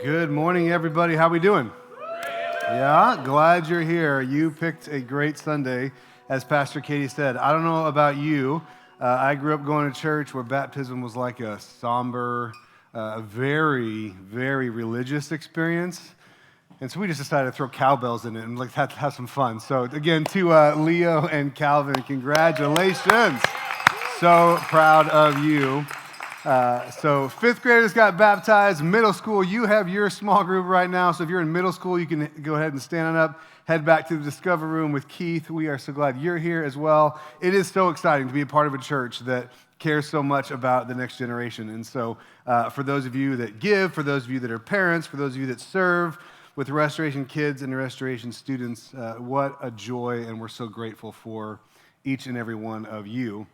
Good morning, everybody. How we doing? Yeah, glad you're here. You picked a great Sunday, as Pastor Katie said. I don't know about you. I grew up going to church where baptism was like a somber, very, very religious experience. And so we just decided to throw cowbells in it and have some fun. So again, to Leo and Calvin, congratulations. So proud of you. So fifth graders got baptized. Middle school, you have your small group right now. So if you're in middle school, you can go ahead and stand up, head back to the Discover Room with Keith. We are so glad you're here as well. It is so exciting to be a part of a church that cares so much about the next generation. And so for those of you that give, for those of you that are parents, for those of you that serve with Restoration Kids and Restoration students, what a joy, and we're so grateful for each and every one of you.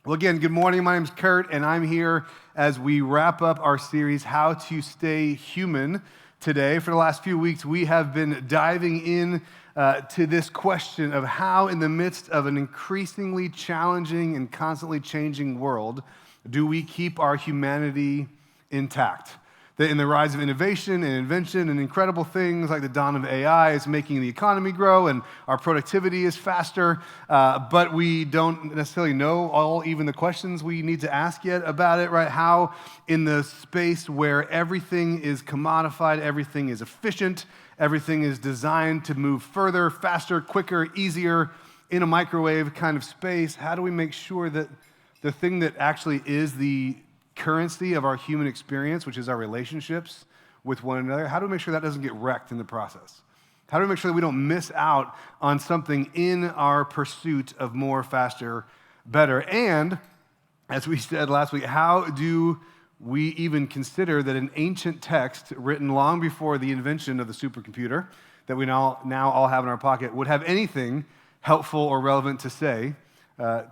Well, again, good morning. My name is Kurt, and I'm here as we wrap up our series, How to Stay Human, today. For the last few weeks, we have been diving in to this question of how, in the midst of an increasingly challenging and constantly changing world, do we keep our humanity intact? That in the rise of innovation and invention and incredible things like the dawn of AI is making the economy grow and our productivity is faster, but we don't necessarily know even the questions we need to ask yet about it, right? How in the space where everything is commodified, everything is efficient, everything is designed to move further, faster, quicker, easier in a microwave kind of space, how do we make sure that the thing that actually is the currency of our human experience, which is our relationships with one another, how do we make sure that doesn't get wrecked in the process? How do we make sure that we don't miss out on something in our pursuit of more, faster, better? And, as we said last week, how do we even consider that an ancient text written long before the invention of the supercomputer that we now all have in our pocket would have anything helpful or relevant to say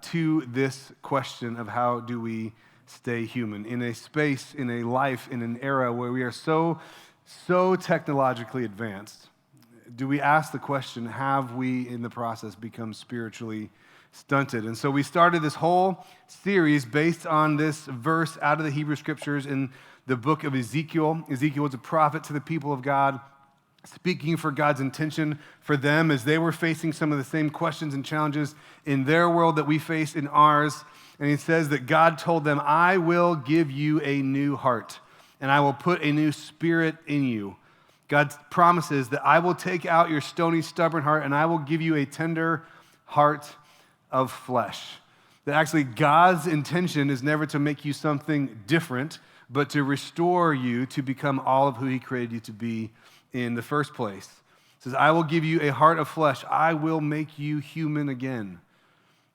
to this question of how do we stay human in a space, in a life, in an era where we are so technologically advanced? Do we ask the question, have we in the process become spiritually stunted? And so we started this whole series based on this verse out of the Hebrew Scriptures in the book of Ezekiel. Ezekiel was a prophet to the people of God, speaking for God's intention for them as they were facing some of the same questions and challenges in their world that we face in ours. And he says that God told them, I will give you a new heart, and I will put a new spirit in you. God promises that I will take out your stony, stubborn heart, and I will give you a tender heart of flesh. That actually God's intention is never to make you something different, but to restore you to become all of who he created you to be in the first place. He says, I will give you a heart of flesh. I will make you human again.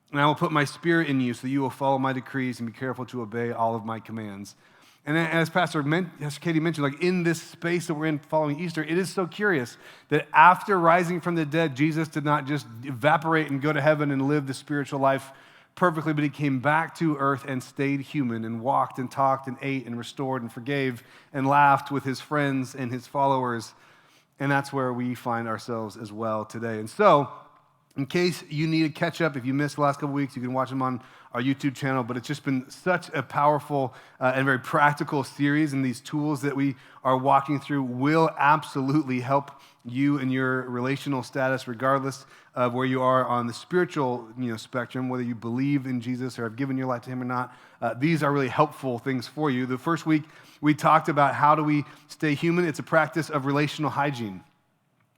And I will put my spirit in you so that you will follow my decrees and be careful to obey all of my commands. And as as Katie mentioned, like in this space that we're in following Easter, it is so curious that after rising from the dead, Jesus did not just evaporate and go to heaven and live the spiritual life perfectly, but he came back to earth and stayed human and walked and talked and ate and restored and forgave and laughed with his friends and his followers. And that's where we find ourselves as well today. And so, in case you need to catch up, if you missed the last couple weeks, you can watch them on our YouTube channel. But it's just been such a powerful and very practical series, and these tools that we are walking through will absolutely help you in your relational status, regardless of where you are on the spiritual spectrum, whether you believe in Jesus or have given your life to him or not. These are really helpful things for you. The first week, we talked about how do we stay human. It's a practice of relational hygiene.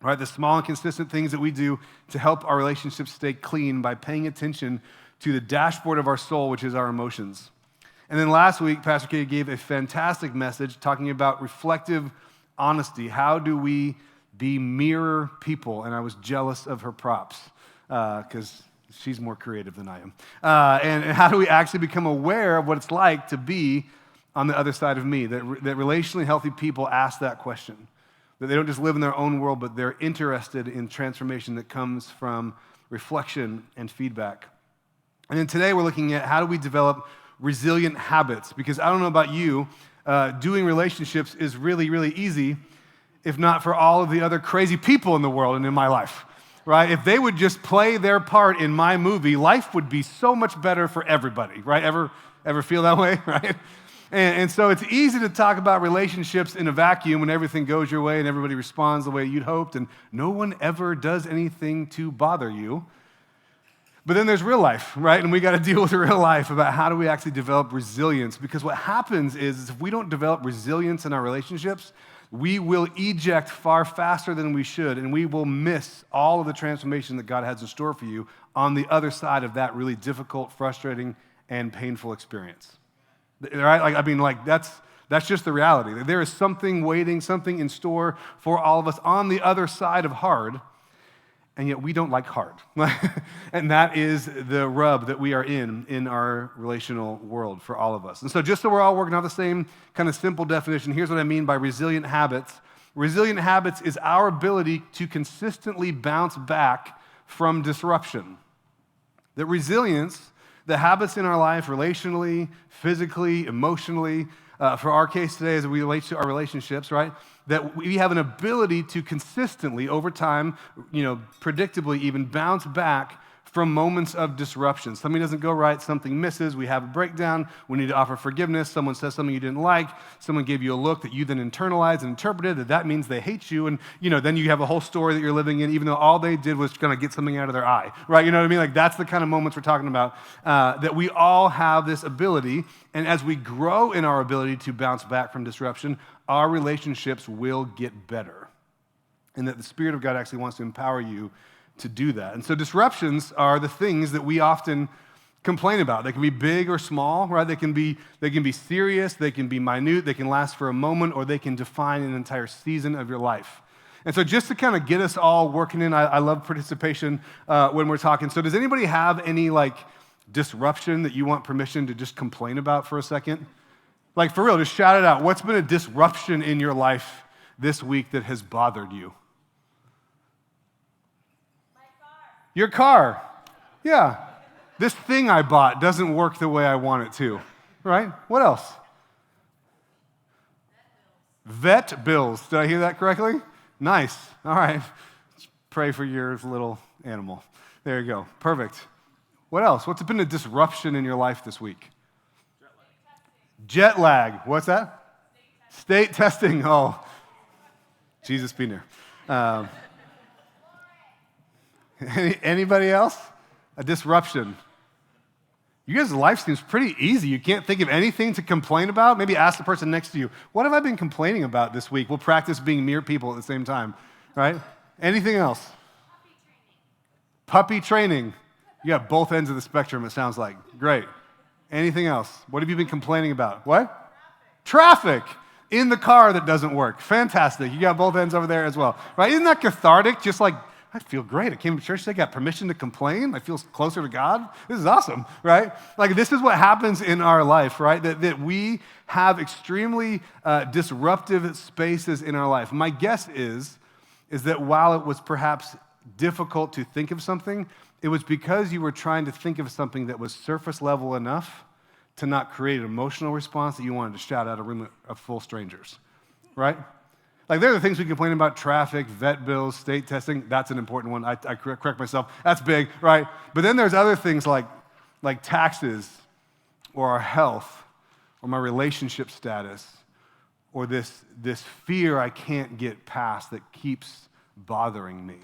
Right, the small and consistent things that we do to help our relationships stay clean by paying attention to the dashboard of our soul, which is our emotions. And then last week, Pastor Katie gave a fantastic message talking about reflective honesty. How do we be mirror people? And I was jealous of her props because she's more creative than I am. And how do we actually become aware of what it's like to be on the other side of me? That relationally healthy people ask that question. That they don't just live in their own world, but they're interested in transformation that comes from reflection and feedback. And then today we're looking at how do we develop resilient habits? Because I don't know about you, doing relationships is really, really easy, if not for all of the other crazy people in the world and in my life, right? If they would just play their part in my movie, life would be so much better for everybody, right? Ever feel that way, right? And so it's easy to talk about relationships in a vacuum when everything goes your way and everybody responds the way you'd hoped and no one ever does anything to bother you. But then there's real life, right? And we got to deal with real life about how do we actually develop resilience. Because what happens is if we don't develop resilience in our relationships, we will eject far faster than we should, and we will miss all of the transformation that God has in store for you on the other side of that really difficult, frustrating, and painful experience. Right? That's just the reality. There is something waiting, something in store for all of us on the other side of hard, and yet we don't like hard. And that is the rub that we are in our relational world for all of us. And so just so we're all working on the same kind of simple definition, here's what I mean by resilient habits. Resilient habits is our ability to consistently bounce back from disruption. That resilience, the habits in our life, relationally, physically, emotionally, for our case today as we relate to our relationships, right? That we have an ability to consistently, over time, predictably even bounce back from moments of disruption. Something doesn't go right, something misses, we have a breakdown, we need to offer forgiveness, someone says something you didn't like, someone gave you a look that you then internalized and interpreted that means they hate you, and then you have a whole story that you're living in, even though all they did was kind of get something out of their eye, right? You know what I mean? Like that's the kind of moments we're talking about, that we all have this ability, and as we grow in our ability to bounce back from disruption, our relationships will get better, and that the Spirit of God actually wants to empower you to do that. And so disruptions are the things that we often complain about. They can be big or small, right? They can be serious, they can be minute, they can last for a moment, or they can define an entire season of your life. And so just to kind of get us all working in, I love participation when we're talking. So does anybody have any disruption that you want permission to just complain about for a second? Like for real, just shout it out. What's been a disruption in your life this week that has bothered you? Your car. Yeah. This thing I bought doesn't work the way I want it to, right? What else? Vet bills. Did I hear that correctly? Nice. All right. Let's pray for your little animal. There you go. Perfect. What else? What's been a disruption in your life this week? Jet lag. What's that? State testing. Oh, Jesus be near. Anybody else? A disruption. You guys' life seems pretty easy. You can't think of anything to complain about? Maybe ask the person next to you, what have I been complaining about this week? We'll practice being mere people at the same time, right? Anything else? Puppy training. You got both ends of the spectrum, it sounds like. Great. Anything else? What have you been complaining about? What? Traffic. In the car that doesn't work. Fantastic. You got both ends over there as well, right? Isn't that cathartic? Just like, I feel great. I came to church today, got permission to complain. I feel closer to God. This is awesome, right? Like this is what happens in our life, right? That we have extremely disruptive spaces in our life. My guess is that while it was perhaps difficult to think of something, it was because you were trying to think of something that was surface level enough to not create an emotional response that you wanted to shout out a room of full strangers, right? Like there are the things we complain about, traffic, vet bills, state testing. That's an important one. I correct myself. That's big, right? But then there's other things like taxes or our health or my relationship status or this fear I can't get past that keeps bothering me.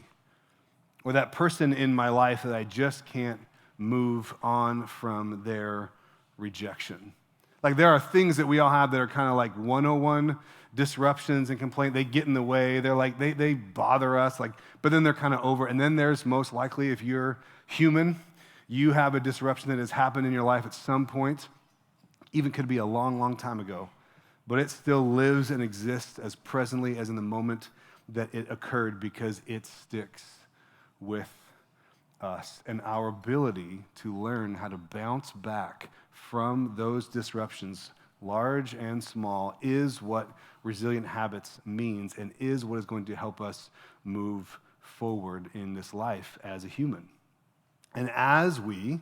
Or that person in my life that I just can't move on from their rejection. Like there are things that we all have that are kind of like 101 disruptions and complaint. They get in the way. They're like, they bother us, but then they're kind of over. And then there's most likely, if you're human, you have a disruption that has happened in your life at some point, even could be a long, long time ago, but it still lives and exists as presently as in the moment that it occurred because it sticks with us. And our ability to learn how to bounce back from those disruptions, large and small, is what resilient habits means and is what is going to help us move forward in this life as a human. And as we,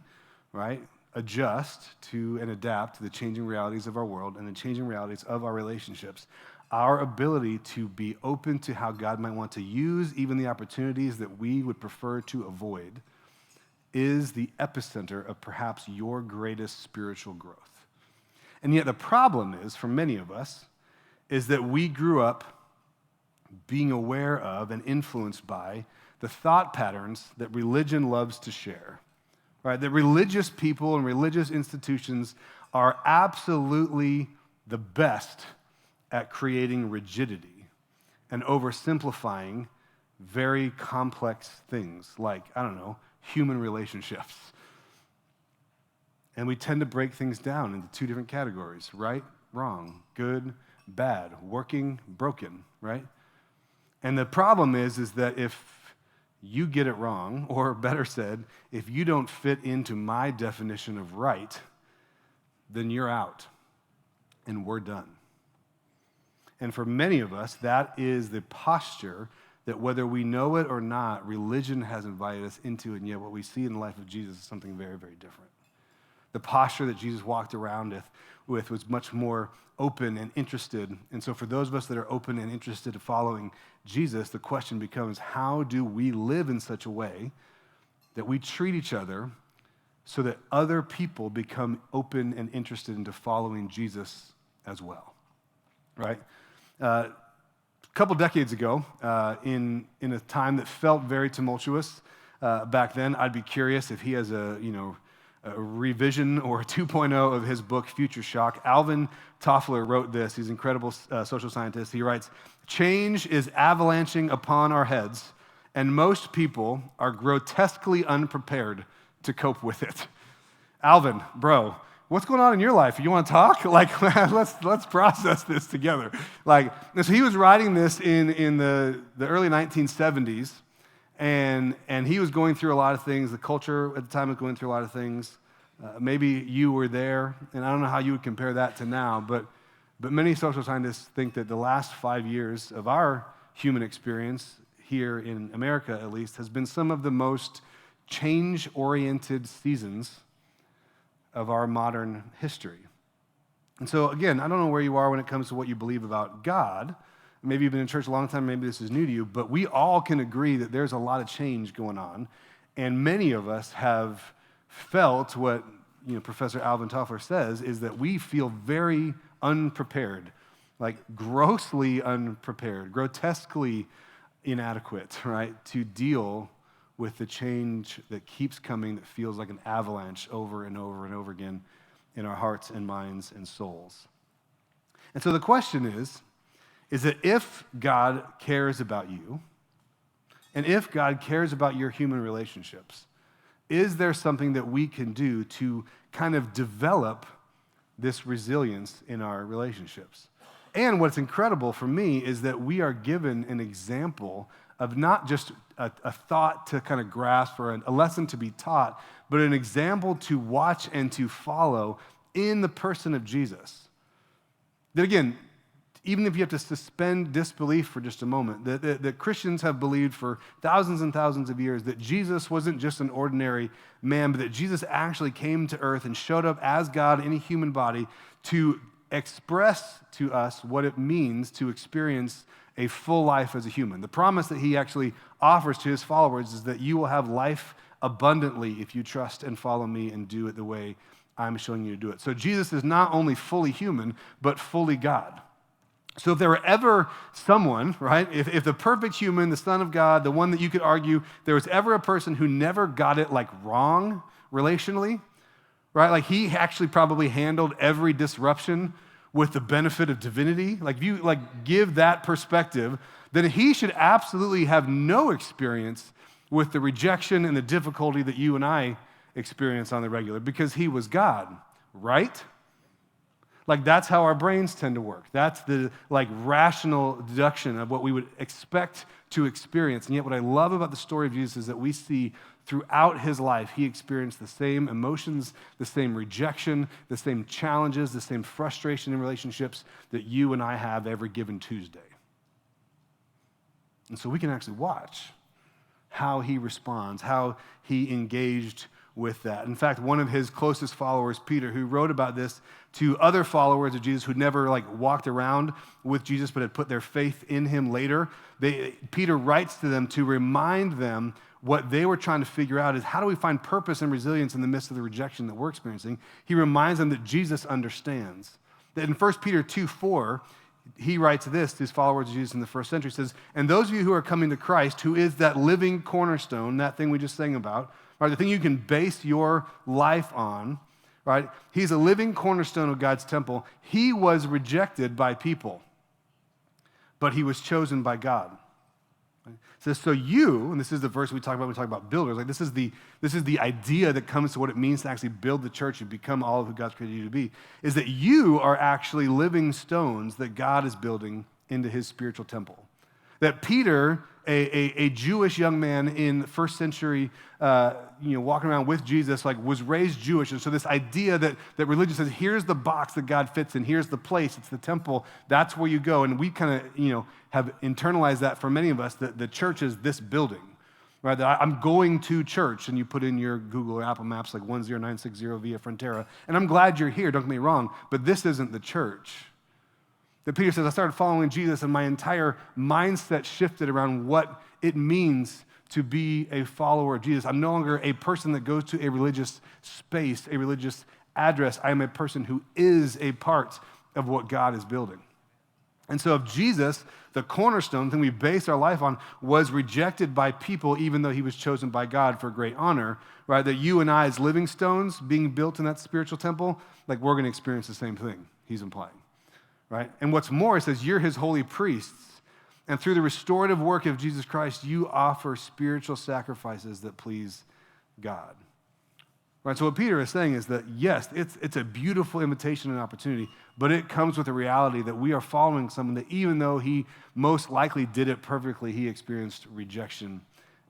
adjust to and adapt to the changing realities of our world and the changing realities of our relationships, our ability to be open to how God might want to use even the opportunities that we would prefer to avoid is the epicenter of perhaps your greatest spiritual growth. And yet the problem is, for many of us, is that we grew up being aware of and influenced by the thought patterns that religion loves to share, right? That religious people and religious institutions are absolutely the best at creating rigidity and oversimplifying very complex things like, human relationships. And we tend to break things down into two different categories: right, wrong, good, bad, working, broken, right? And the problem is that if you get it wrong, or better said, if you don't fit into my definition of right, then you're out and we're done. And for many of us, that is the posture that, whether we know it or not, religion has invited us into, and yet what we see in the life of Jesus is something very, very different. The posture that Jesus walked around with was much more open and interested. And so for those of us that are open and interested in following Jesus, the question becomes, how do we live in such a way that we treat each other so that other people become open and interested into following Jesus as well, right? A couple decades ago, in a time that felt very tumultuous back then, I'd be curious if he has a revision or a 2.0 of his book, Future Shock. Alvin Toffler wrote this. He's an incredible social scientist. He writes, "Change is avalanching upon our heads, and most people are grotesquely unprepared to cope with it." Alvin, bro, what's going on in your life? You want to talk? Let's process this together. So he was writing this in the early 1970s. And he was going through a lot of things. The culture at the time was going through a lot of things. Maybe you were there, and I don't know how you would compare that to now, but many social scientists think that the last 5 years of our human experience, here in America at least, has been some of the most change-oriented seasons of our modern history. And so, again, I don't know where you are when it comes to what you believe about God. Maybe you've been in church a long time, maybe this is new to you, but we all can agree that there's a lot of change going on. And many of us have felt what Professor Alvin Toffler says, is that we feel very unprepared, like grossly unprepared, grotesquely inadequate, right, to deal with the change that keeps coming, that feels like an avalanche over and over and over again in our hearts and minds and souls. And so the question is that if God cares about you, and if God cares about your human relationships, is there something that we can do to kind of develop this resilience in our relationships? And what's incredible for me is that we are given an example of not just a thought to kind of grasp or a lesson to be taught, but an example to watch and to follow in the person of Jesus. That again, even if you have to suspend disbelief for just a moment, that Christians have believed for thousands and thousands of years that Jesus wasn't just an ordinary man, but that Jesus actually came to earth and showed up as God in a human body to express to us what it means to experience a full life as a human. The promise that he actually offers to his followers is that you will have life abundantly if you trust and follow me and do it the way I'm showing you to do it. So Jesus is not only fully human, but fully God. So if there were ever someone, right, if the perfect human, the Son of God, the one that you could argue, there was ever a person who never got it wrong relationally, right? Like he actually probably handled every disruption with the benefit of divinity. If you give that perspective, then he should absolutely have no experience with the rejection and the difficulty that you and I experience on the regular, because he was God, right? That's how our brains tend to work. That's the rational deduction of what we would expect to experience. And yet what I love about the story of Jesus is that we see throughout his life, he experienced the same emotions, the same rejection, the same challenges, the same frustration in relationships that you and I have every given Tuesday. And so we can actually watch how he responds, how he engaged with that. In fact, one of his closest followers, Peter, who wrote about this to other followers of Jesus who'd never walked around with Jesus but had put their faith in him later, Peter writes to them to remind them what they were trying to figure out is how do we find purpose and resilience in the midst of the rejection that we're experiencing? He reminds them that Jesus understands. That in 1 Peter 2:4, he writes this to his followers of Jesus in the first century. He says, and those of you who are coming to Christ, who is that living cornerstone, that thing we just sang about, right, the thing you can base your life on, right? He's a living cornerstone of God's temple. He was rejected by people, but he was chosen by God. Right? It says, so you, and this is the verse we talk about when we talk about builders, like this is the idea that comes to what it means to actually build the church and become all of who God's created you to be, is that you are actually living stones that God is building into his spiritual temple. That Peter, a Jewish young man in first century, walking around with Jesus, like was raised Jewish. And so this idea that religion says, here's the box that God fits in, here's the place, it's the temple, that's where you go. And we kind of, have internalized that for many of us, that the church is this building, right? That I'm going to church, and you put in your Google or Apple Maps like 10960 Via Frontera. And I'm glad you're here, don't get me wrong, but this isn't the church. That Peter says, I started following Jesus, and my entire mindset shifted around what it means to be a follower of Jesus. I'm no longer a person that goes to a religious space, a religious address. I am a person who is a part of what God is building. And so if Jesus, the cornerstone, thing we base our life on, was rejected by people, even though he was chosen by God for great honor, right? That you and I, as living stones being built in that spiritual temple, like we're going to experience the same thing, he's implying. Right? And what's more, it says, you're his holy priests. And through the restorative work of Jesus Christ, you offer spiritual sacrifices that please God. Right? So what Peter is saying is that, yes, it's a beautiful invitation and opportunity, but it comes with the reality that we are following someone that even though he most likely did it perfectly, he experienced rejection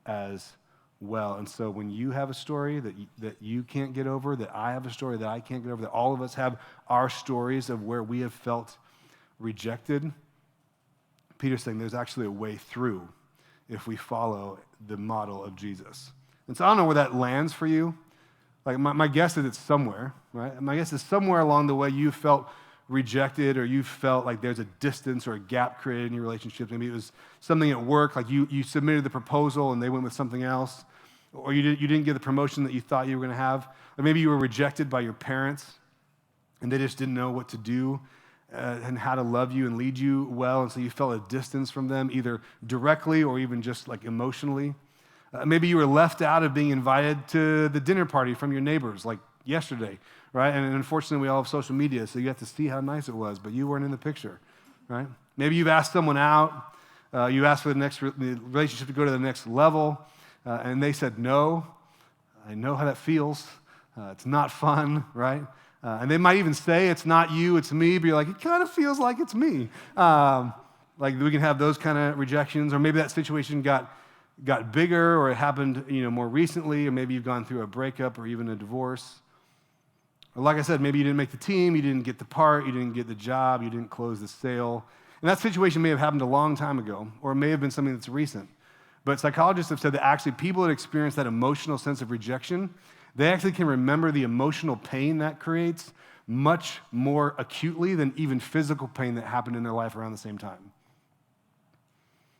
as well. And so when you have a story that you can't get over, that I have a story that I can't get over, that all of us have our stories of where we have felt rejected, Peter's saying there's actually a way through if we follow the model of Jesus. And so I don't know where that lands for you. Like my guess is it's somewhere, right? My guess is somewhere along the way you felt rejected, or you felt like there's a distance or a gap created in your relationships. Maybe it was something at work, like you submitted the proposal and they went with something else, or you didn't get the promotion that you thought you were going to have, or maybe you were rejected by your parents and they just didn't know what to do and how to love you and lead you well, and so you felt a distance from them, either directly or even just like emotionally. Maybe you were left out of being invited to the dinner party from your neighbors, like yesterday, right? And unfortunately, we all have social media, so you have to see how nice it was, but you weren't in the picture, right? Maybe you've asked someone out, you asked for the relationship to go to the next level, and they said no. I know how that feels. It's not fun, right? And they might even say it's not you, it's me, but you're like, it kind of feels like it's me. Like we can have those kind of rejections, or maybe that situation got bigger, or it happened more recently, or maybe you've gone through a breakup or even a divorce. Or like I said, maybe you didn't make the team, you didn't get the part, you didn't get the job, you didn't close the sale. And that situation may have happened a long time ago, or it may have been something that's recent. But psychologists have said that actually people that experience that emotional sense of rejection, they actually can remember the emotional pain that creates much more acutely than even physical pain that happened in their life around the same time.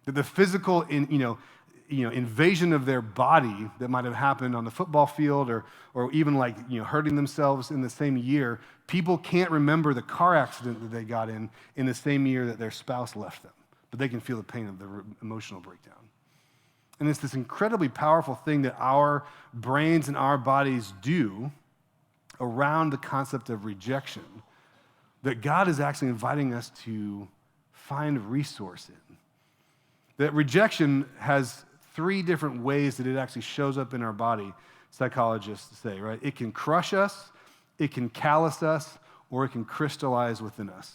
That the physical invasion of their body that might have happened on the football field, or even hurting themselves in the same year, people can't remember the car accident that they got in the same year that their spouse left them, but they can feel the pain of the emotional breakdown. And it's this incredibly powerful thing that our brains and our bodies do around the concept of rejection, that God is actually inviting us to find resource in. That rejection has 3 different ways that it actually shows up in our body, psychologists say, right? It can crush us, it can callous us, or it can crystallize within us,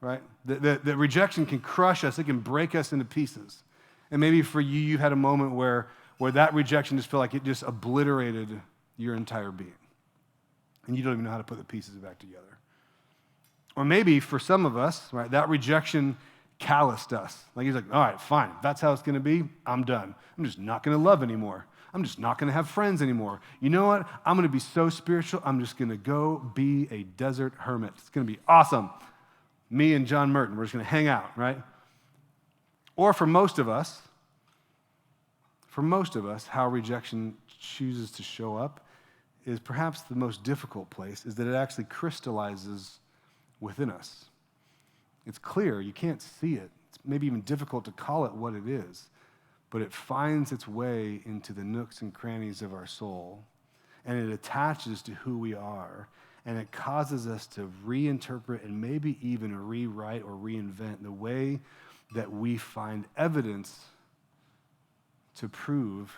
right? The rejection can crush us, it can break us into pieces. And maybe for you, you've had a moment where that rejection just felt like it just obliterated your entire being. And you don't even know how to put the pieces back together. Or maybe for some of us, right, that rejection calloused us. Like he's like, all right, fine, if that's how it's going to be, I'm done. I'm just not going to love anymore. I'm just not going to have friends anymore. You know what? I'm going to be so spiritual, I'm just going to go be a desert hermit. It's going to be awesome. Me and John Merton, we're just going to hang out, right? Or for most of us, for most of us, how rejection chooses to show up is perhaps the most difficult place, is that it actually crystallizes within us. It's clear, you can't see it. It's maybe even difficult to call it what it is, but it finds its way into the nooks and crannies of our soul, and it attaches to who we are, and it causes us to reinterpret and maybe even rewrite or reinvent the way that we find evidence to prove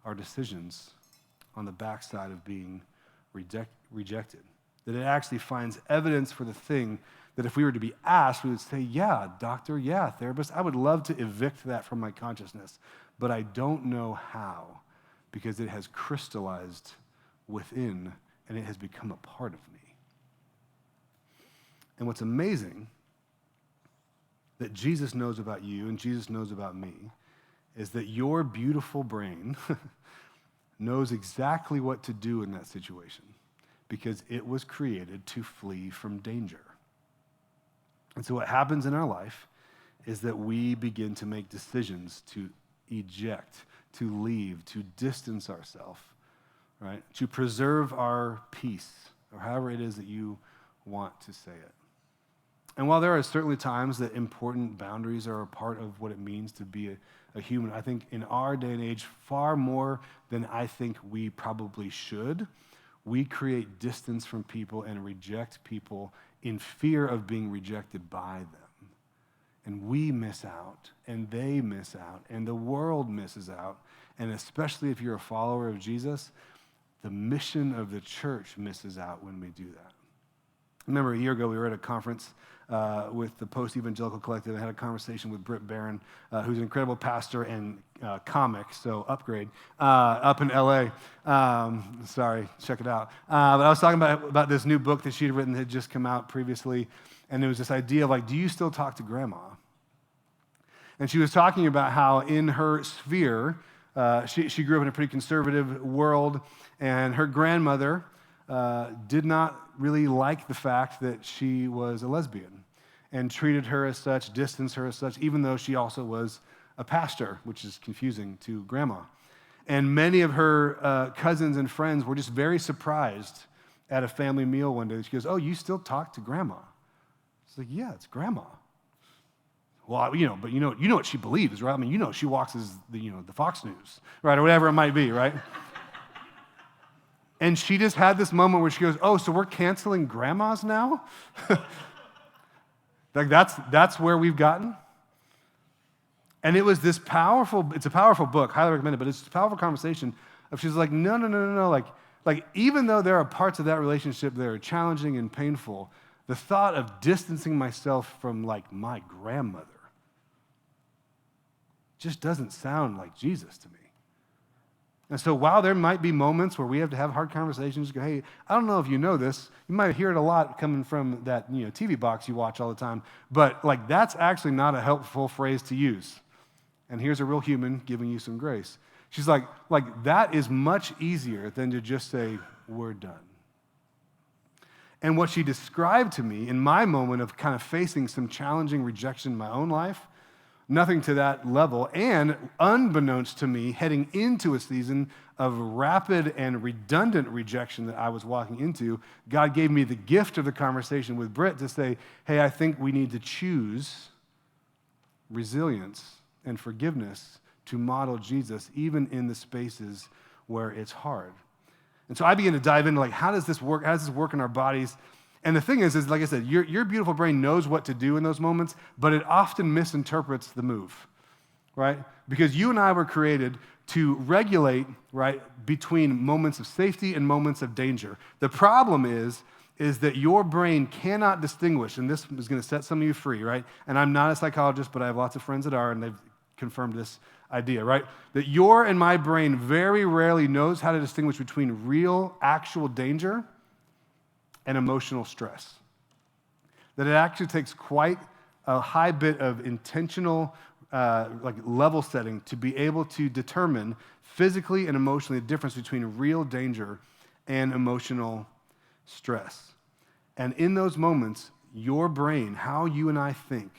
our decisions on the backside of being rejected. That it actually finds evidence for the thing that if we were to be asked, we would say, yeah, doctor, yeah, therapist, I would love to evict that from my consciousness, but I don't know how, because it has crystallized within and it has become a part of me. And what's amazing that Jesus knows about you and Jesus knows about me is that your beautiful brain knows exactly what to do in that situation because it was created to flee from danger. And so what happens in our life is that we begin to make decisions to eject, to leave, to distance ourselves, right? To preserve our peace, or however it is that you want to say it. And while there are certainly times that important boundaries are a part of what it means to be a human, I think in our day and age, far more than I think we probably should, we create distance from people and reject people in fear of being rejected by them. And we miss out, and they miss out, and the world misses out. And especially if you're a follower of Jesus, the mission of the church misses out when we do that. I remember a year ago, we were at a conference with the Post-Evangelical Collective. I had a conversation with Britt Barron, who's an incredible pastor and comic, so upgrade, up in LA. Sorry, check it out. But I was talking about this new book that she had written that had just come out previously, and there was this idea of like, do you still talk to grandma? And she was talking about how in her sphere, she grew up in a pretty conservative world, and her grandmother did not really like the fact that she was a lesbian and treated her as such, distanced her as such, even though she also was a pastor, which is confusing to grandma. And many of her cousins and friends were just very surprised at a family meal one day. She goes, "Oh, you still talk to grandma?" It's like, "Yeah, it's grandma." Well, but you know what she believes, right? I mean, she walks as the Fox News, right, or whatever it might be, right? And she just had this moment where she goes, "Oh, so we're canceling grandmas now?" Like that's where we've gotten. And it was this powerful, it's a powerful book, highly recommend it, but it's a powerful conversation of she's like, no, like even though there are parts of that relationship that are challenging and painful, the thought of distancing myself from like my grandmother just doesn't sound like Jesus to me. And so while there might be moments where we have to have hard conversations, go, hey, I don't know if you know this, you might hear it a lot coming from that TV box you watch all the time, but like that's actually not a helpful phrase to use. And here's a real human giving you some grace. She's like that is much easier than to just say, we're done. And what she described to me in my moment of kind of facing some challenging rejection in my own life, nothing to that level, and unbeknownst to me, heading into a season of rapid and redundant rejection that I was walking into, God gave me the gift of the conversation with Britt to say, hey, I think we need to choose resilience and forgiveness to model Jesus, even in the spaces where it's hard. And so I began to dive into, like, how does this work? How does this work in our bodies? And the thing is like I said, your beautiful brain knows what to do in those moments, but it often misinterprets the move, right? Because you and I were created to regulate, right, between moments of safety and moments of danger. The problem is that your brain cannot distinguish, and this is going to set some of you free, right? And I'm not a psychologist, but I have lots of friends that are, and they've confirmed this idea, right? That your and my brain very rarely knows how to distinguish between real, actual danger and emotional stress. That it actually takes quite a high bit of intentional level setting to be able to determine physically and emotionally the difference between real danger and emotional stress. And in those moments, your brain, how you and I think,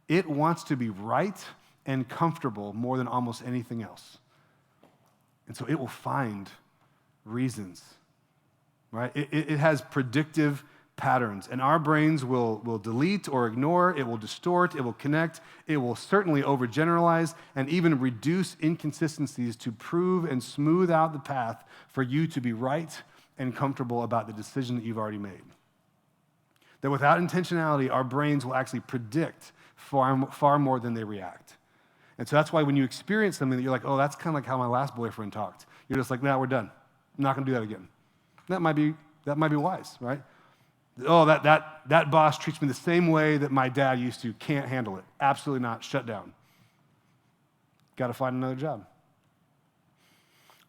it wants to be right and comfortable more than almost anything else. And so it will find reasons, right? It has predictive patterns, and our brains will delete or ignore, it will distort, it will connect, it will certainly overgeneralize and even reduce inconsistencies to prove and smooth out the path for you to be right and comfortable about the decision that you've already made. That without intentionality, our brains will actually predict far more than they react. And so that's why when you experience something that you're like, oh, that's kind of like how my last boyfriend talked, you're just like, no, we're done. I'm not going to do that again. That might be wise, right? Oh, that boss treats me the same way that my dad used to. Can't handle it. Absolutely not. Shut down. Got to find another job.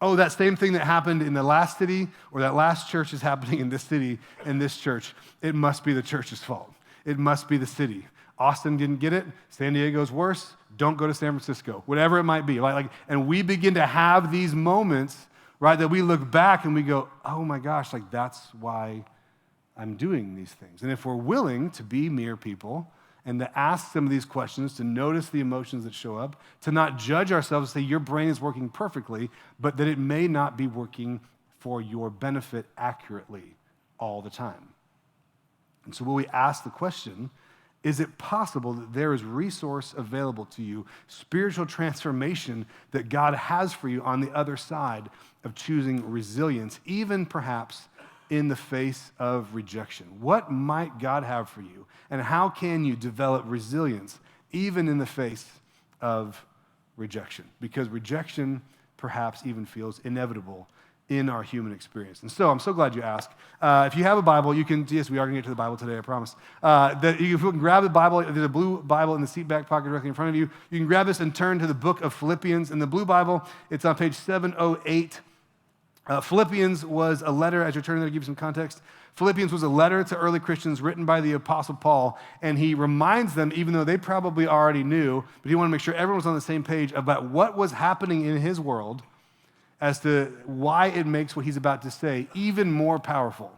Oh, that same thing that happened in the last city or that last church is happening in this city, in this church. It must be the church's fault. It must be the city. Austin didn't get it. San Diego's worse. Don't go to San Francisco. Whatever it might be. And we begin to have these moments, right, that we look back and we go, oh my gosh, like that's why I'm doing these things. And if we're willing to be mere people and to ask some of these questions, to notice the emotions that show up, to not judge ourselves and say your brain is working perfectly, but that it may not be working for your benefit accurately all the time. And so when we ask the question, is it possible that there is resource available to you, spiritual transformation that God has for you on the other side of choosing resilience, even perhaps in the face of rejection? What might God have for you? And how can you develop resilience even in the face of rejection? Because rejection perhaps even feels inevitable in our human experience. And so I'm so glad you asked. If you have a Bible, you can, yes, we are going to get to the Bible today, I promise. That you can grab the Bible, there's a blue Bible in the seat back pocket directly in front of you. You can grab this and turn to the book of Philippians. In the blue Bible, it's on page 708. Philippians was a letter, as you're turning there to give you some context, Philippians was a letter to early Christians written by the Apostle Paul, and he reminds them, even though they probably already knew, but he wanted to make sure everyone was on the same page about what was happening in his world as to why it makes what he's about to say even more powerful.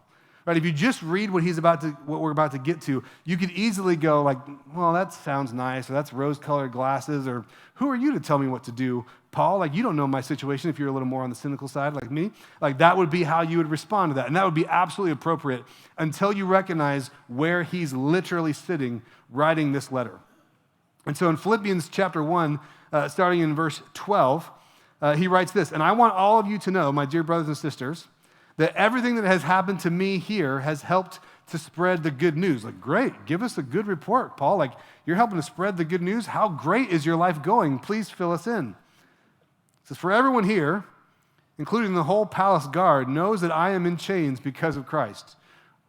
Right? If you just read what we're about to get to, you could easily go like, well, that sounds nice, or that's rose-colored glasses, or who are you to tell me what to do, Paul? Like, you don't know my situation if you're a little more on the cynical side like me. Like, that would be how you would respond to that, and that would be absolutely appropriate until you recognize where he's literally sitting writing this letter. And so in Philippians chapter 1, starting in verse 12, he writes this, and I want all of you to know, my dear brothers and sisters, that everything that has happened to me here has helped to spread the good news. Like, great, give us a good report, Paul. Like, you're helping to spread the good news. How great is your life going? Please fill us in. It says, for everyone here, including the whole palace guard, knows that I am in chains because of Christ.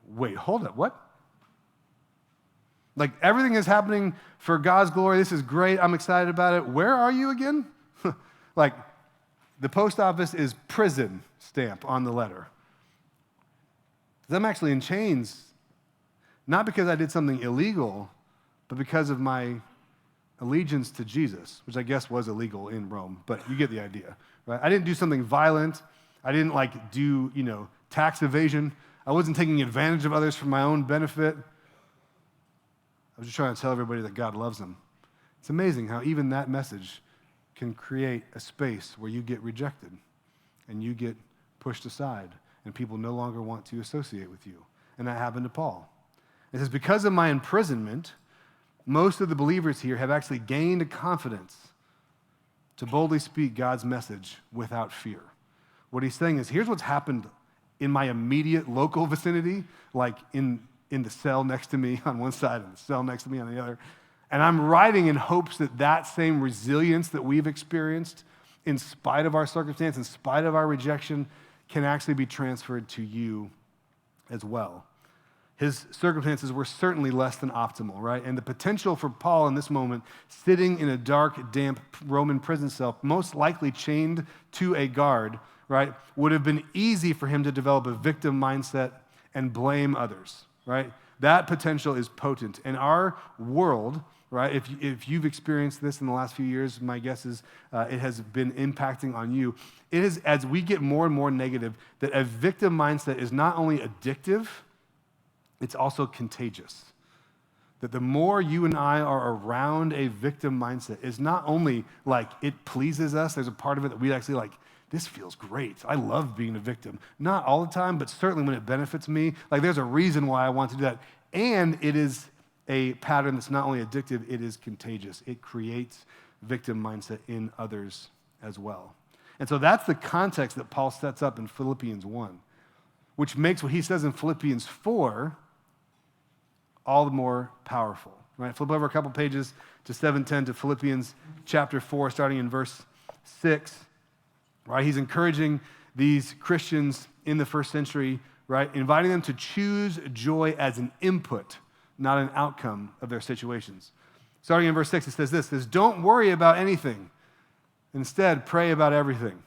Wait, hold up, what? Like, everything is happening for God's glory. This is great. I'm excited about it. Where are you again? Like, the post office is prison stamp on the letter. I'm actually in chains, not because I did something illegal, but because of my allegiance to Jesus, which I guess was illegal in Rome, but you get the idea, right? I didn't do something violent. I didn't do, tax evasion. I wasn't taking advantage of others for my own benefit. I was just trying to tell everybody that God loves them. It's amazing how even that message can create a space where you get rejected and you get pushed aside and people no longer want to associate with you. And that happened to Paul. It says, because of my imprisonment, most of the believers here have actually gained a confidence to boldly speak God's message without fear. What he's saying is, here's what's happened in my immediate local vicinity, like in the cell next to me on one side and the cell next to me on the other. And I'm writing in hopes that that same resilience that we've experienced in spite of our circumstance, in spite of our rejection, can actually be transferred to you as well. His circumstances were certainly less than optimal, right? And the potential for Paul in this moment, sitting in a dark, damp Roman prison cell, most likely chained to a guard, right, would have been easy for him to develop a victim mindset and blame others, right? That potential is potent. In our world, right, if you've experienced this in the last few years, my guess is it has been impacting on you. It is, as we get more and more negative, that a victim mindset is not only addictive, it's also contagious. that the more you and I are around a victim mindset, is not only like it pleases us, there's a part of it that we actually like, this feels great. I love being a victim. Not all the time, but certainly when it benefits me. Like there's a reason why I want to do that. And it is a pattern that's not only addictive, it is contagious. It creates victim mindset in others as well. And so that's the context that Paul sets up in Philippians 1, which makes what he says in Philippians 4 all the more powerful. Right? Flip over a couple pages to 7:10 to Philippians chapter 4, starting in verse 6. Right? He's encouraging these Christians in the first century, right? Inviting them to choose joy as an input, not an outcome of their situations. Starting in verse 6, it says this, don't worry about anything. Instead, pray about everything.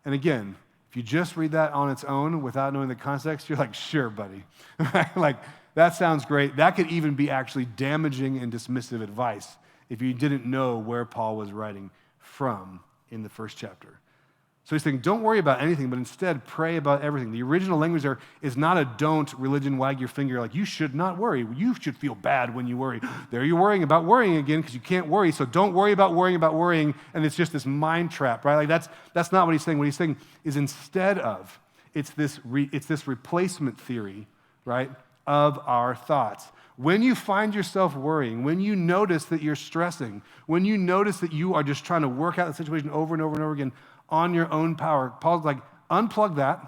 And again, if you just read that on its own without knowing the context, you're like, sure, buddy. Like, that sounds great. That could even be actually damaging and dismissive advice if you didn't know where Paul was writing from in the first chapter. So he's saying, don't worry about anything, but instead pray about everything. The original language there is not a don't religion wag your finger, like you should not worry. You should feel bad when you worry. There you're worrying about worrying again because you can't worry. So don't worry about worrying, and it's just this mind trap, right? Like that's not what he's saying. What he's saying is instead of, it's this replacement theory, right, of our thoughts. When you find yourself worrying, when you notice that you're stressing, when you notice that you are just trying to work out the situation over and over and over again, on your own power. Paul's like, unplug that,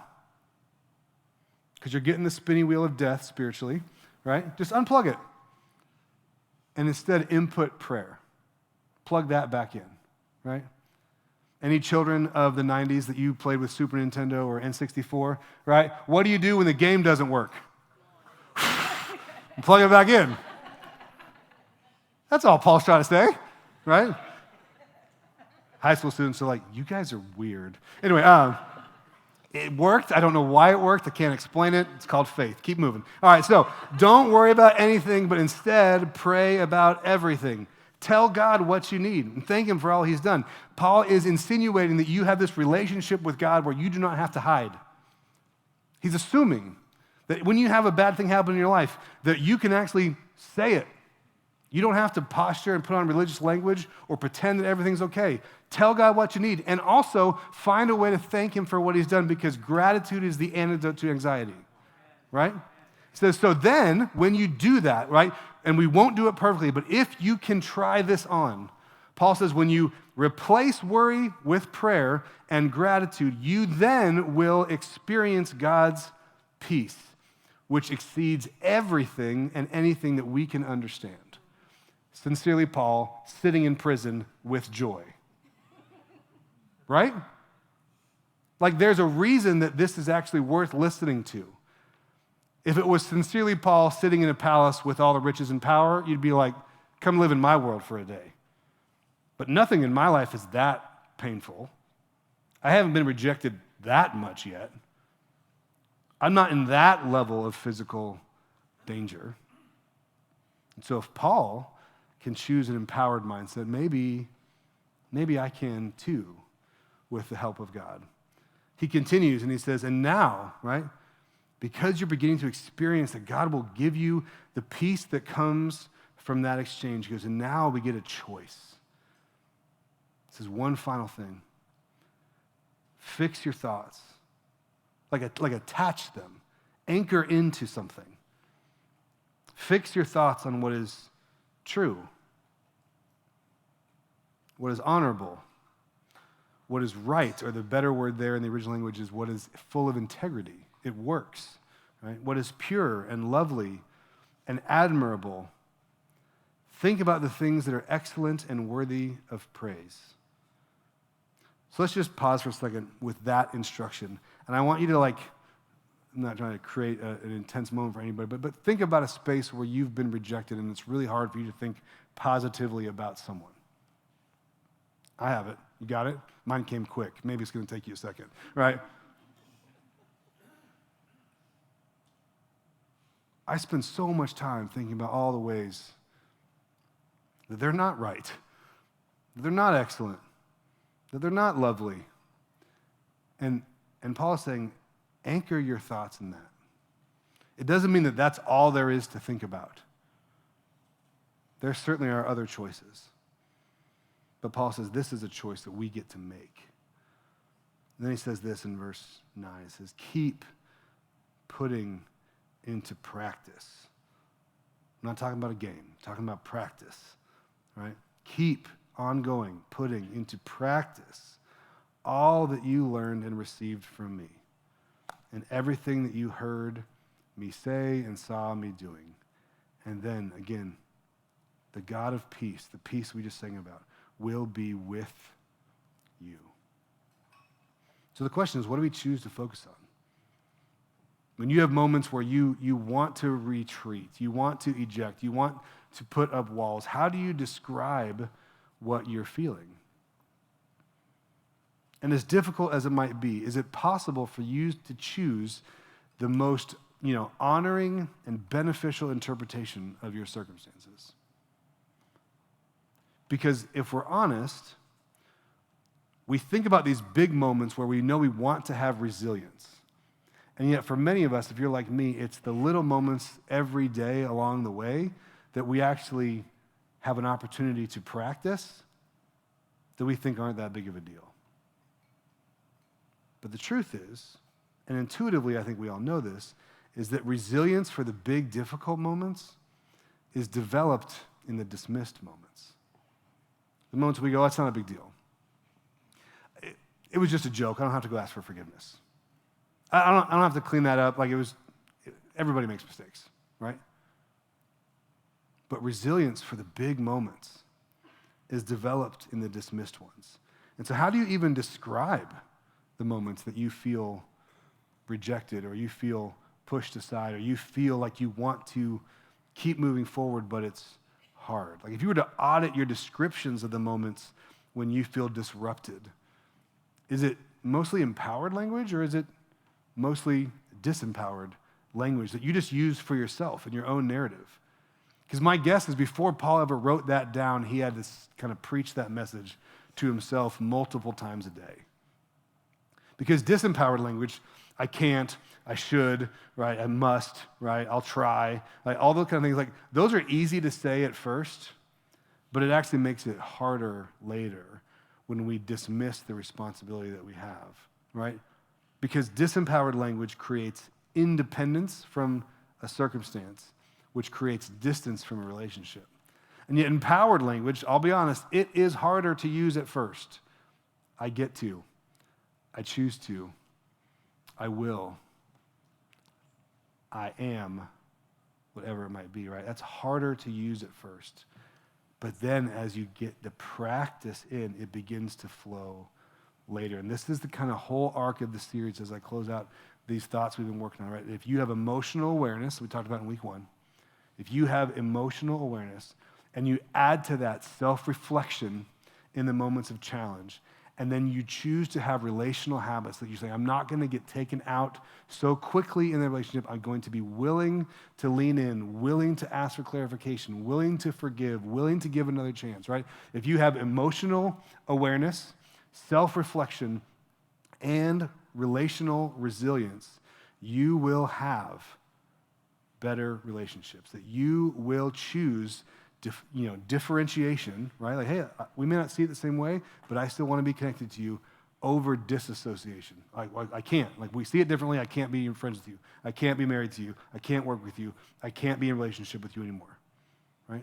because you're getting the spinning wheel of death spiritually, right? Just unplug it. And instead, input prayer. Plug that back in, right? Any children of the 90s that you played with Super Nintendo or N64, right? What do you do when the game doesn't work? Plug it back in. That's all Paul's trying to say, right? High school students are like, you guys are weird. Anyway, it worked. I don't know why it worked. I can't explain it. It's called faith. Keep moving. All right, so don't worry about anything, but instead pray about everything. Tell God what you need and thank Him for all He's done. Paul is insinuating that you have this relationship with God where you do not have to hide. He's assuming that when you have a bad thing happen in your life, that you can actually say it. You don't have to posture and put on religious language or pretend that everything's okay. Tell God what you need, and also find a way to thank Him for what He's done, because gratitude is the antidote to anxiety, right? So then, when you do that, right, and we won't do it perfectly, but if you can try this on, Paul says when you replace worry with prayer and gratitude, you then will experience God's peace, which exceeds everything and anything that we can understand. Sincerely, Paul, sitting in prison with joy. Right? Like there's a reason that this is actually worth listening to. If it was sincerely Paul sitting in a palace with all the riches and power, you'd be like, come live in my world for a day. But nothing in my life is that painful. I haven't been rejected that much yet. I'm not in that level of physical danger. And so if Paul can choose an empowered mindset, maybe I can too, with the help of God. He continues and he says, and now, right, because you're beginning to experience that God will give you the peace that comes from that exchange, he goes, and now we get a choice. This is one final thing. Fix your thoughts, like attach them, anchor into something. Fix your thoughts on what is true, what is honorable, what is right, or the better word there in the original language is what is full of integrity. It works, right? What is pure and lovely and admirable. Think about the things that are excellent and worthy of praise. So let's just pause for a second with that instruction. And I want you to I'm not trying to create an intense moment for anybody, but think about a space where you've been rejected and it's really hard for you to think positively about someone. I have it. You got it? Mine came quick. Maybe it's going to take you a second, right? I spend so much time thinking about all the ways that they're not right, that they're not excellent, that they're not lovely. And Paul is saying, anchor your thoughts in that. It doesn't mean that that's all there is to think about. There certainly are other choices. But Paul says this is a choice that we get to make. And then he says this in verse 9. He says, keep putting into practice. I'm not talking about a game. I'm talking about practice, right? Keep ongoing, putting into practice all that you learned and received from me, and everything that you heard me say and saw me doing. And then, again, the God of peace, the peace we just sang about, will be with you. So the question is, what do we choose to focus on? When you have moments where you want to retreat, you want to eject, you want to put up walls, how do you describe what you're feeling? And as difficult as it might be, is it possible for you to choose the most, honoring and beneficial interpretation of your circumstances? Because if we're honest, we think about these big moments where we know we want to have resilience. And yet for many of us, if you're like me, it's the little moments every day along the way that we actually have an opportunity to practice that we think aren't that big of a deal. But the truth is, and intuitively I think we all know this, is that resilience for the big, difficult moments is developed in the dismissed moments. The moments we go, that's not a big deal. It was just a joke. I don't have to go ask for forgiveness. I don't have to clean that up. Everybody makes mistakes, right? But resilience for the big moments is developed in the dismissed ones. And so how do you even describe the moments that you feel rejected, or you feel pushed aside, or you feel like you want to keep moving forward, but it's hard? Like if you were to audit your descriptions of the moments when you feel disrupted, is it mostly empowered language, or is it mostly disempowered language that you just use for yourself in your own narrative? Because my guess is before Paul ever wrote that down, he had to kind of preach that message to himself multiple times a day. Because disempowered language, I can't, I should, right? I must, right? I'll try, like all those kind of things, those are easy to say at first, but it actually makes it harder later when we dismiss the responsibility that we have, right? Because disempowered language creates independence from a circumstance, which creates distance from a relationship. And yet empowered language, I'll be honest, it is harder to use at first. I get to, I choose to, I will, I am, whatever it might be, right? That's harder to use at first. But then as you get the practice in, it begins to flow later. And this is the kind of whole arc of the series as I close out these thoughts we've been working on, right? If you have emotional awareness, we talked about in week 1, if you have emotional awareness and you add to that self-reflection in the moments of challenge, and then you choose to have relational habits that you say, I'm not going to get taken out so quickly in the relationship. I'm going to be willing to lean in, willing to ask for clarification, willing to forgive, willing to give another chance, right? If you have emotional awareness, self-reflection, and relational resilience, you will have better relationships, that you will choose differentiation, right? Like, hey, we may not see it the same way, but I still want to be connected to you over disassociation. I can't. Like, we see it differently. I can't be friends with you. I can't be married to you. I can't work with you. I can't be in a relationship with you anymore, right?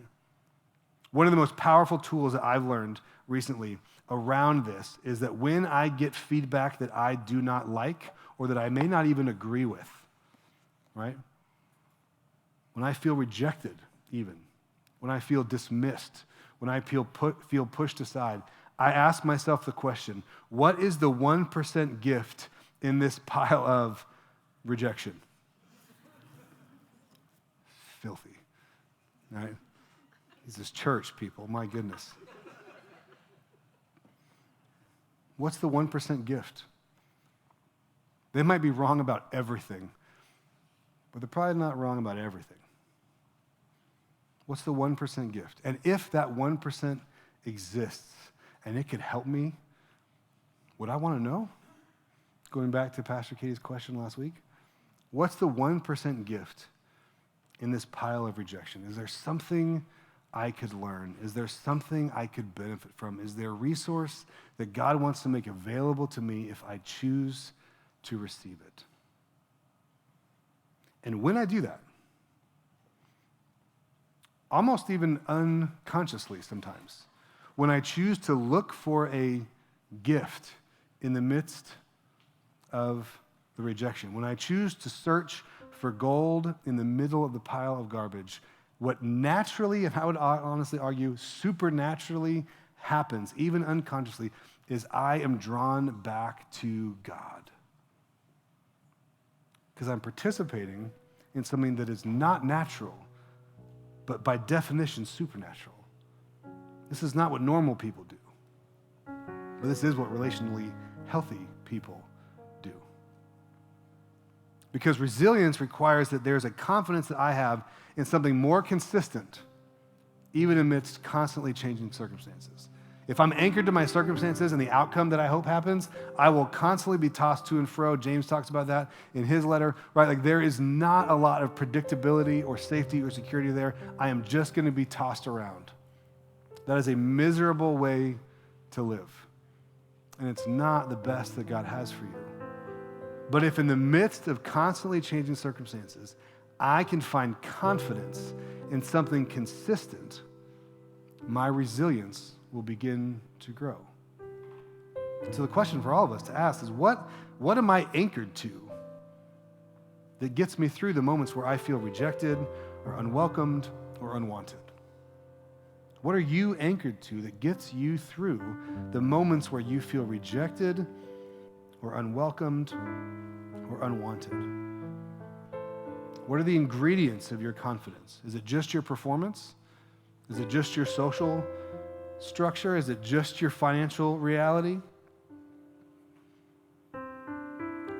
One of the most powerful tools that I've learned recently around this is that when I get feedback that I do not like or that I may not even agree with, right? When I feel rejected even, when I feel dismissed, when I feel pushed aside, I ask myself the question, what is the 1% gift in this pile of rejection? Filthy, right? This is church, people, my goodness. What's the 1% gift? They might be wrong about everything, but they're probably not wrong about everything. What's the 1% gift? And if that 1% exists and it could help me, would I want to know? Going back to Pastor Katie's question last week, what's the 1% gift in this pile of rejection? Is there something I could learn? Is there something I could benefit from? Is there a resource that God wants to make available to me if I choose to receive it? And when I do that, almost even unconsciously sometimes, when I choose to look for a gift in the midst of the rejection, when I choose to search for gold in the middle of the pile of garbage, what naturally, and I would honestly argue supernaturally happens, even unconsciously, is I am drawn back to God. Because I'm participating in something that is not natural, but by definition supernatural. This is not what normal people do, but this is what relationally healthy people do. Because resilience requires that there's a confidence that I have in something more consistent, even amidst constantly changing circumstances. If I'm anchored to my circumstances and the outcome that I hope happens, I will constantly be tossed to and fro. James talks about that in his letter, right? Like there is not a lot of predictability or safety or security there. I am just going to be tossed around. That is a miserable way to live. And it's not the best that God has for you. But if in the midst of constantly changing circumstances, I can find confidence in something consistent, my resilience will begin to grow. So the question for all of us to ask is, what am I anchored to that gets me through the moments where I feel rejected or unwelcomed or unwanted? What are you anchored to that gets you through the moments where you feel rejected or unwelcomed or unwanted? What are the ingredients of your confidence? Is it just your performance? Is it just your social structure? Is it just your financial reality?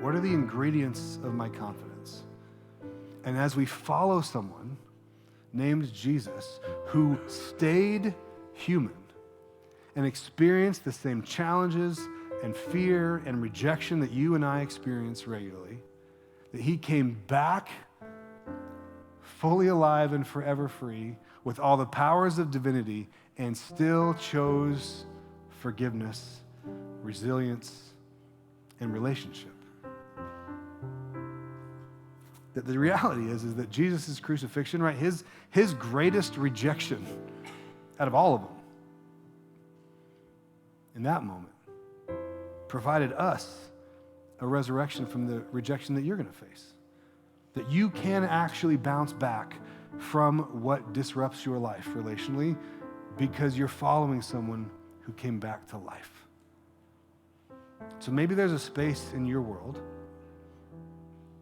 What are the ingredients of my confidence? And as we follow someone named Jesus who stayed human and experienced the same challenges and fear and rejection that you and I experience regularly, that he came back fully alive and forever free with all the powers of divinity and still chose forgiveness, resilience, and relationship. That the reality is that Jesus' crucifixion, right, his greatest rejection out of all of them, in that moment, provided us a resurrection from the rejection that you're going to face. That you can actually bounce back from what disrupts your life relationally because you're following someone who came back to life. So maybe there's a space in your world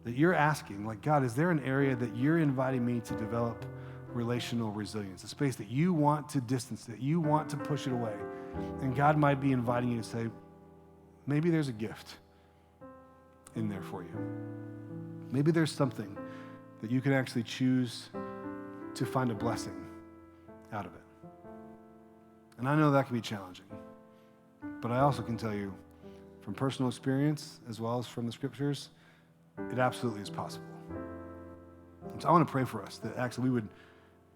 that you're asking, like, God, is there an area that you're inviting me to develop relational resilience, a space that you want to distance, that you want to push it away? And God might be inviting you to say, maybe there's a gift in there for you. Maybe there's something that you can actually choose to find a blessing out of it. And I know that can be challenging, but I also can tell you from personal experience as well as from the scriptures, it absolutely is possible. And so I want to pray for us that actually we would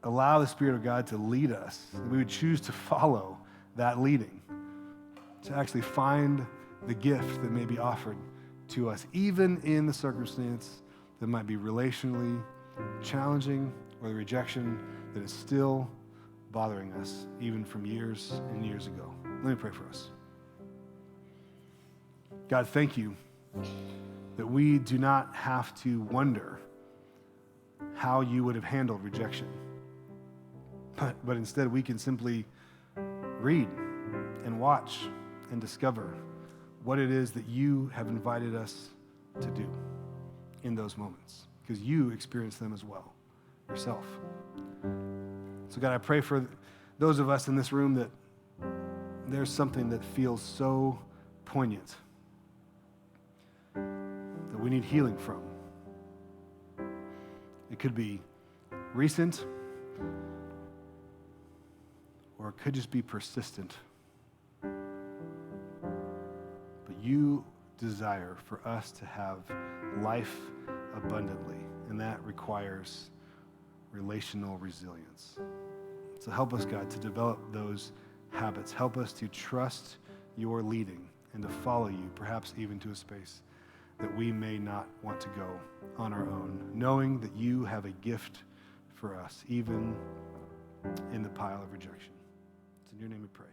allow the Spirit of God to lead us, that we would choose to follow that leading, to actually find the gift that may be offered to us, even in the circumstance that might be relationally challenging or the rejection that is still bothering us, even from years and years ago. Let me pray for us. God, thank you that we do not have to wonder how you would have handled rejection, but instead we can simply read and watch and discover what it is that you have invited us to do in those moments, because you experience them as well yourself. So God, I pray for those of us in this room that there's something that feels so poignant that we need healing from. It could be recent, or it could just be persistent. But you desire for us to have life abundantly, and that requires relational resilience. So help us, God, to develop those habits. Help us to trust your leading and to follow you, perhaps even to a space that we may not want to go on our own, knowing that you have a gift for us, even in the pile of rejection. It's in your name we pray.